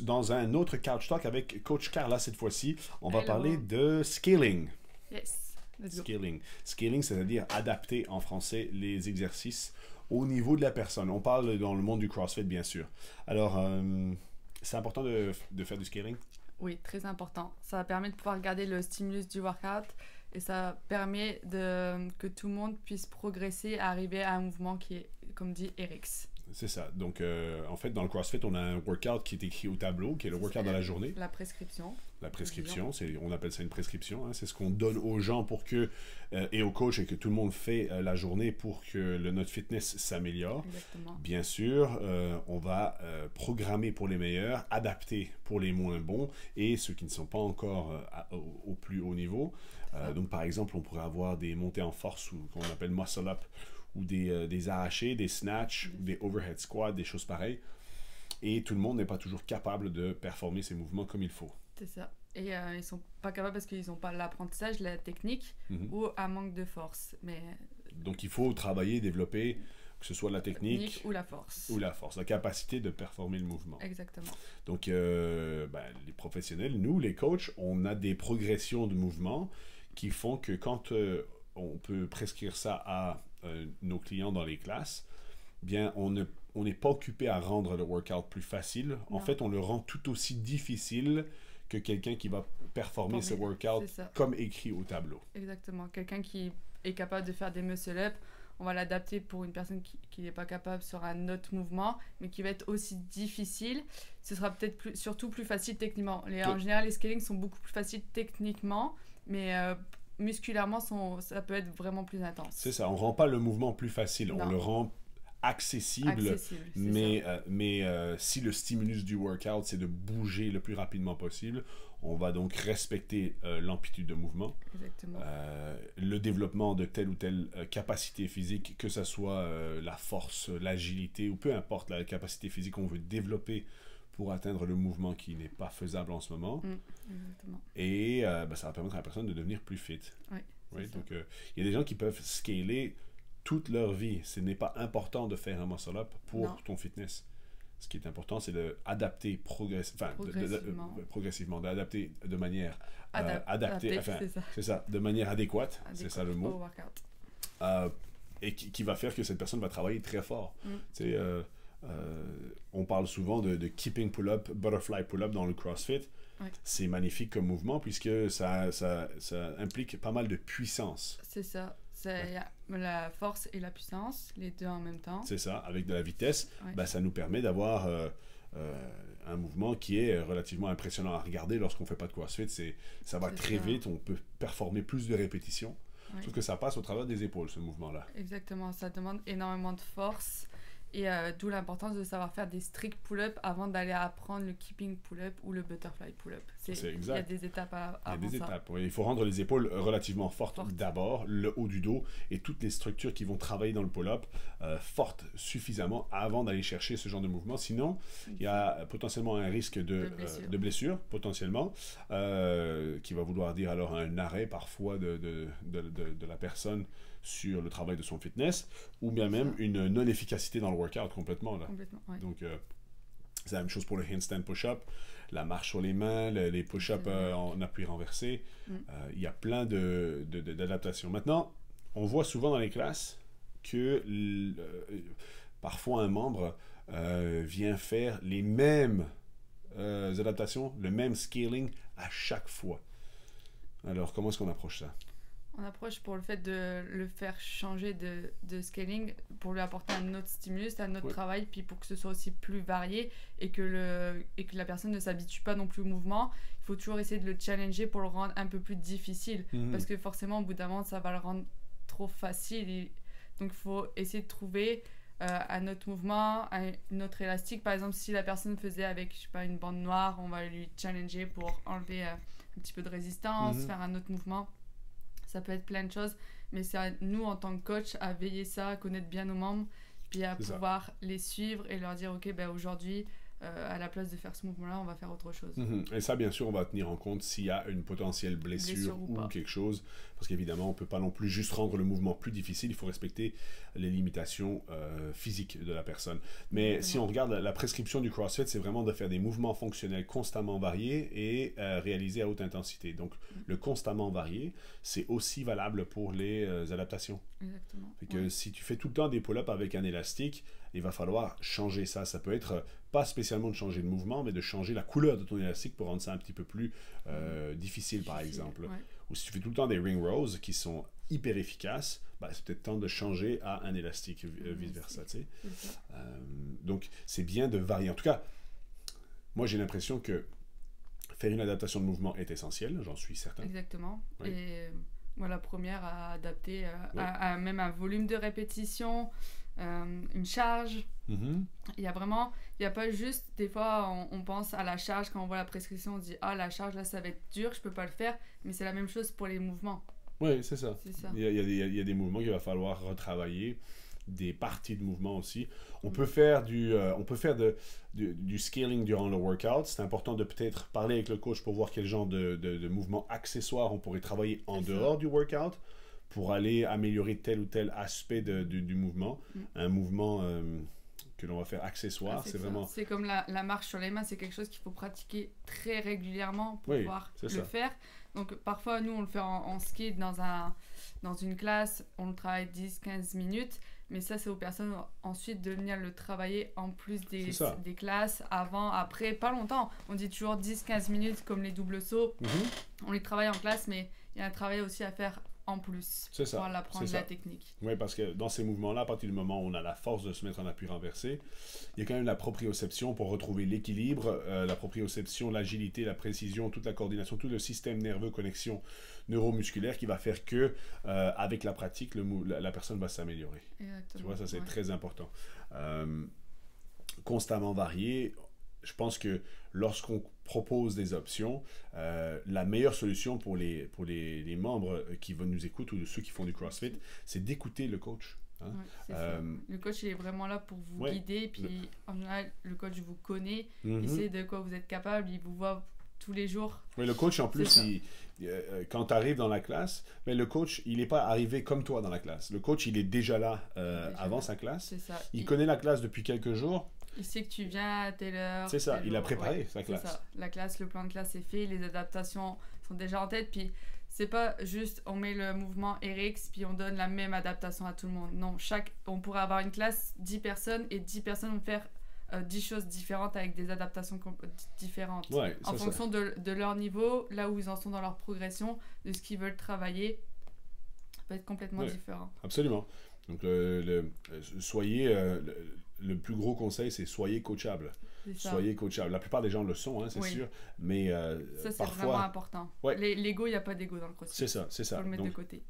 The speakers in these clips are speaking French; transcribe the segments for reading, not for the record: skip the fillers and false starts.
dans un autre Couch Talk avec Coach Carla cette fois-ci. On va Hello. parler de scaling. Yes, let's go. Scaling, c'est-à-dire adapter en français les exercices au niveau de la personne. On parle dans le monde du CrossFit, bien sûr. Alors, c'est important de faire du scaling? Oui, très important. Ça permet de pouvoir garder le stimulus du workout et ça permet que tout le monde puisse progresser, arriver à un mouvement qui est, comme dit Erix. C'est ça. Donc, en fait, dans le CrossFit, on a un workout qui est écrit au tableau, qui est le workout dans la journée. La prescription. La prescription, on appelle ça une prescription. Hein, c'est ce qu'on donne aux gens pour que, et aux coachs, et que tout le monde fait la journée pour que notre fitness s'améliore. Exactement. Bien sûr, on va programmer pour les meilleurs, adapter pour les moins bons et ceux qui ne sont pas encore au plus haut niveau. Donc, par exemple, on pourrait avoir des montées en force ou qu'on appelle muscle up, ou des arrachés, des snatchs, des overhead squats, des choses pareilles. Et tout le monde n'est pas toujours capable de performer ces mouvements comme il faut. C'est ça. Et ils sont pas capables parce qu'ils n'ont pas l'apprentissage, la technique ou un manque de force. Mais Donc il faut travailler, développer, que ce soit la technique ou la force. ou la force, la capacité de performer le mouvement. Exactement. Donc les professionnels, nous, les coachs, on a des progressions de mouvement qui font que quand on peut prescrire ça à nos clients dans les classes, bien on n'est pas occupé à rendre le workout plus facile. En fait, on le rend tout aussi difficile que quelqu'un qui va performer ce workout comme écrit au tableau. Exactement. Quelqu'un qui est capable de faire des muscle-up, on va l'adapter pour une personne qui n'est pas capable sur un autre mouvement, mais qui va être aussi difficile. Ce sera peut-être surtout plus facile techniquement. En général, les scalings sont beaucoup plus faciles techniquement, mais musculairement, ça peut être vraiment plus intense. C'est ça. On ne rend pas le mouvement plus facile. On le rend accessible, mais si le stimulus du workout c'est de bouger le plus rapidement possible, on va donc respecter l'amplitude de mouvement. Exactement. Le développement de telle ou telle capacité physique, que ce soit la force, l'agilité ou peu importe la capacité physique qu'on veut développer pour atteindre le mouvement qui n'est pas faisable en ce moment. Exactement. Et ça va permettre à la personne de devenir plus fit. Oui, donc il y a des gens qui peuvent scaler toute leur vie. Ce n'est pas important de faire un muscle-up pour ton fitness. Ce qui est important, c'est d'adapter progressivement, d'adapter de manière de manière adéquate, c'est ça le mot, et qui va faire que cette personne va travailler très fort. On parle souvent de keeping pull-up, butterfly pull-up dans le CrossFit. C'est magnifique comme mouvement puisque ça implique pas mal de puissance. C'est ça. Il y a la force et la puissance, les deux en même temps. C'est ça, avec de la vitesse, ça nous permet d'avoir un mouvement qui est relativement impressionnant à regarder lorsqu'on ne fait pas de CrossFit. Ça va très vite, on peut performer plus de répétitions, sauf que ça passe au travers des épaules, ce mouvement-là. Exactement, ça demande énormément de force. Et d'où l'importance de savoir faire des strict pull-up avant d'aller apprendre le keeping pull-up ou le butterfly pull-up. C'est exact. Il y a des étapes avant ça. Étapes, oui. Il faut rendre les épaules relativement fortes d'abord, le haut du dos et toutes les structures qui vont travailler dans le pull-up fortes suffisamment avant d'aller chercher ce genre de mouvement. Sinon, il y a potentiellement un risque de blessure, potentiellement, qui va vouloir dire alors un arrêt parfois de la personne sur le travail de son fitness, ou bien même une non-efficacité dans le workout complètement. Donc, c'est la même chose pour le handstand push-up, la marche sur les mains, les push-ups en appui renversé. Il y a plein d'adaptations. Maintenant, on voit souvent dans les classes que parfois un membre vient faire les mêmes adaptations, le même scaling à chaque fois. Alors, comment est-ce qu'on approche ça? On approche pour le fait de le faire changer de scaling, pour lui apporter un autre stimulus, un autre travail, puis pour que ce soit aussi plus varié et que la personne ne s'habitue pas non plus au mouvement. Il faut toujours essayer de le challenger pour le rendre un peu plus difficile, parce que forcément, au bout d'un moment, ça va le rendre trop facile. Donc, il faut essayer de trouver un autre mouvement, une autre élastique. Par exemple, si la personne faisait avec, je sais pas, une bande noire, on va lui challenger pour enlever un petit peu de résistance, faire un autre mouvement. Ça peut être plein de choses, mais c'est à nous, en tant que coach, à veiller ça, à connaître bien nos membres, puis à pouvoir les suivre et leur dire, OK, aujourd'hui, à la place de faire ce mouvement-là, on va faire autre chose. Et ça, bien sûr, on va tenir en compte s'il y a une potentielle blessure ou quelque chose, parce qu'évidemment, on ne peut pas non plus juste rendre le mouvement plus difficile, il faut respecter les limitations physiques de la personne. Mais si on regarde la prescription du CrossFit, c'est vraiment de faire des mouvements fonctionnels constamment variés et réalisés à haute intensité. Donc, le constamment varié, c'est aussi valable pour les adaptations. Exactement. Fait que si tu fais tout le temps des pull-ups avec un élastique, il va falloir changer ça. Ça peut être pas spécialement de changer le mouvement, mais de changer la couleur de ton élastique pour rendre ça un petit peu plus difficile, par exemple. Ouais. Ou si tu fais tout le temps des ring rows qui sont hyper efficaces, bah, c'est peut-être temps de changer à un élastique, vice-versa. Tu sais. Donc, c'est bien de varier. En tout cas, moi, j'ai l'impression que faire une adaptation de mouvement est essentiel, j'en suis certain. Exactement. Oui. Et moi, la première à adapter Oui. à même un volume de répétition, une charge. Il y a vraiment, il n'y a pas juste, des fois on pense à la charge, quand on voit la prescription, on se dit, ah la charge là ça va être dur, je peux pas le faire, mais c'est la même chose pour les mouvements. Oui, c'est ça. C'est ça. Il y a des mouvements qu'il va falloir retravailler, des parties de mouvement aussi. On peut faire du scaling durant le workout. C'est important de peut-être parler avec le coach pour voir quel genre de mouvements accessoires on pourrait travailler en dehors du workout pour aller améliorer tel ou tel aspect du mouvement. Un mouvement que l'on va faire accessoire, c'est vraiment... C'est comme la marche sur les mains, c'est quelque chose qu'il faut pratiquer très régulièrement pour pouvoir le faire. Donc parfois, nous, on le fait en skate dans une classe, on le travaille 10-15 minutes, mais ça, c'est aux personnes ensuite de venir le travailler en plus des classes, avant, après, pas longtemps. On dit toujours 10-15 minutes comme les doubles sauts. On les travaille en classe, mais il y a un travail aussi à faire en plus pour apprendre la technique. Oui, parce que dans ces mouvements-là, à partir du moment où on a la force de se mettre en appui renversé, il y a quand même la proprioception pour retrouver l'équilibre, la proprioception, l'agilité, la précision, toute la coordination, tout le système nerveux, connexion neuromusculaire qui va faire que, avec la pratique, la personne va s'améliorer. Tu vois, ça c'est très important. Constamment varié. Je pense que lorsqu'on propose des options, la meilleure solution pour les membres qui nous écoutent ou ceux qui font du CrossFit, c'est d'écouter le coach. Hein? Le coach il est vraiment là pour vous guider, puis en général, le coach vous connaît, il sait de quoi vous êtes capable, il vous voit tous les jours. Oui, le coach en plus, quand tu arrives dans la classe, mais le coach, il n'est pas arrivé comme toi dans la classe. Le coach, il est déjà là avant sa classe. Il connaît la classe depuis quelques jours. Il sait que tu viens à telle heure. C'est ça, il a préparé sa classe. Ça. La classe, le plan de classe est fait, les adaptations sont déjà en tête, puis c'est pas juste on met le mouvement RX puis on donne la même adaptation à tout le monde. Non, on pourrait avoir une classe, 10 personnes, et 10 personnes vont faire 10 choses différentes avec des adaptations différentes. En fonction de leur niveau, là où ils en sont dans leur progression, de ce qu'ils veulent travailler, ça peut être complètement différent. Absolument. Donc, le plus gros conseil, c'est soyez coachable. Soyez coachable. La plupart des gens le sont, hein, c'est sûr. Mais ça, c'est parfois... vraiment important. L'ego, il n'y a pas d'ego dans le CrossFit. C'est ça. Il faut le mettre Donc, de côté.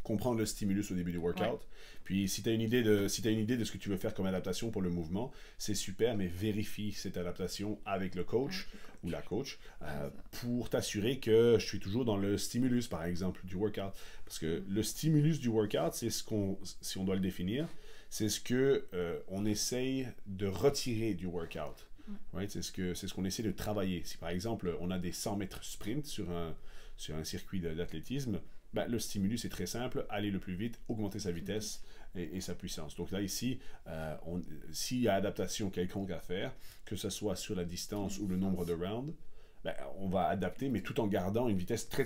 Comprendre le stimulus au début du workout. Puis si tu as une idée de ce que tu veux faire comme adaptation pour le mouvement, c'est super, mais vérifie cette adaptation avec le coach ou la coach pour t'assurer que je suis toujours dans le stimulus, par exemple, du workout. Parce que le stimulus du workout, c'est si on doit le définir, c'est ce que on essaye de retirer du workout. C'est ce qu'on essaie de travailler. Si par exemple, on a des 100 mètres sprint sur un circuit d'athlétisme, le stimulus est très simple, aller le plus vite, augmenter sa vitesse et sa puissance. Donc là, ici, s'il y a adaptation quelconque à faire, que ce soit sur la distance ou le nombre de rounds, on va adapter, mais tout en gardant une vitesse très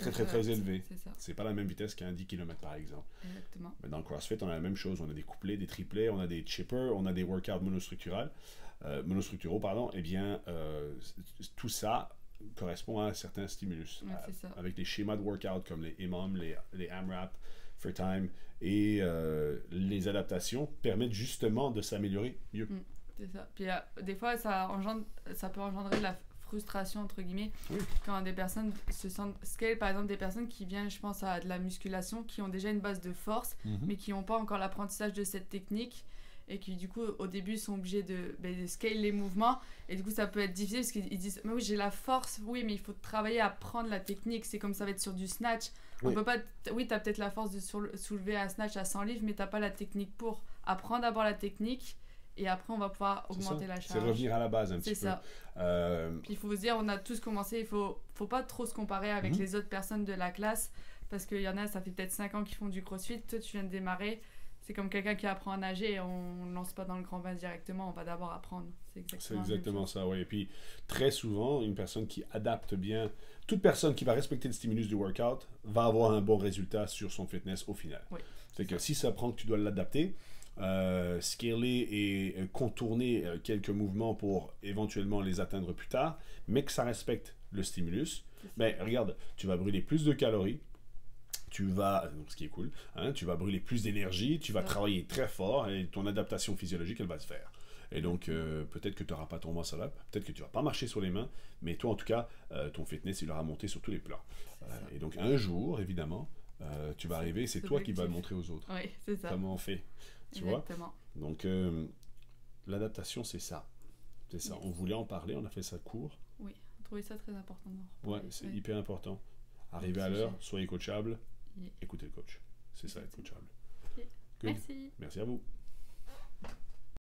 élevée. C'est pas la même vitesse qu'un 10 km par exemple. Exactement. Mais dans le CrossFit, on a la même chose. On a des couplets, des triplets, on a des chippers, on a des workouts monostructuraux, et bien, tout ça correspond à certains stimulus. Avec des schémas de workout comme les EMOM, les AMRAP, for time, et les adaptations permettent justement de s'améliorer mieux. C'est ça. Puis des fois, ça peut engendrer de la frustration, entre guillemets, quand des personnes se sentent scale, par exemple des personnes qui viennent, je pense à de la musculation, qui ont déjà une base de force, mais qui n'ont pas encore l'apprentissage de cette technique, et qui du coup au début sont obligés de scale les mouvements, et du coup ça peut être difficile parce qu'ils disent mais oui j'ai la force, oui mais il faut travailler à apprendre la technique, c'est comme ça va être sur du snatch, on peut pas, t'as peut-être la force de soulever un snatch à 100 livres mais t'as pas la technique pour apprendre d'abord la technique et après on va pouvoir augmenter la C'est charge. revenir à la base un petit peu. C'est ça. Puis il faut se dire, on a tous commencé, il faut pas trop se comparer avec les autres personnes de la classe, parce qu'il y en a, ça fait peut-être 5 ans qu'ils font du crossfit, toi tu viens de démarrer, c'est comme quelqu'un qui apprend à nager, on ne lance pas dans le grand bain directement, on va d'abord apprendre. C'est exactement ça, oui. Et puis, très souvent, une personne qui adapte bien, toute personne qui va respecter le stimulus du workout va avoir un bon résultat sur son fitness au final. Oui. C'est que si ça prend que tu dois l'adapter, scaler et contourner quelques mouvements pour éventuellement les atteindre plus tard, mais que ça respecte le stimulus, ben regarde, tu vas brûler plus de calories, ce qui est cool, hein, tu vas brûler plus d'énergie, tu vas travailler très fort et ton adaptation physiologique, elle va se faire. Et donc, peut-être que tu n'auras pas ton muscle up, peut-être que tu ne vas pas marcher sur les mains, mais toi, en tout cas, ton fitness, il aura monté sur tous les plans. Et donc, un jour, évidemment, tu vas arriver, c'est toi qui vas le montrer aux autres. Oui, c'est ça. Comment on fait, tu Exactement. vois? Donc, l'adaptation, c'est ça. C'est ça. On voulait en parler, on a fait ça court. Oui, on trouvait ça très important. Ouais, c'est hyper important. Arriver à l'heure, soyez coachable, écoutez le coach. C'est ça, être coachable. Merci. Merci à vous.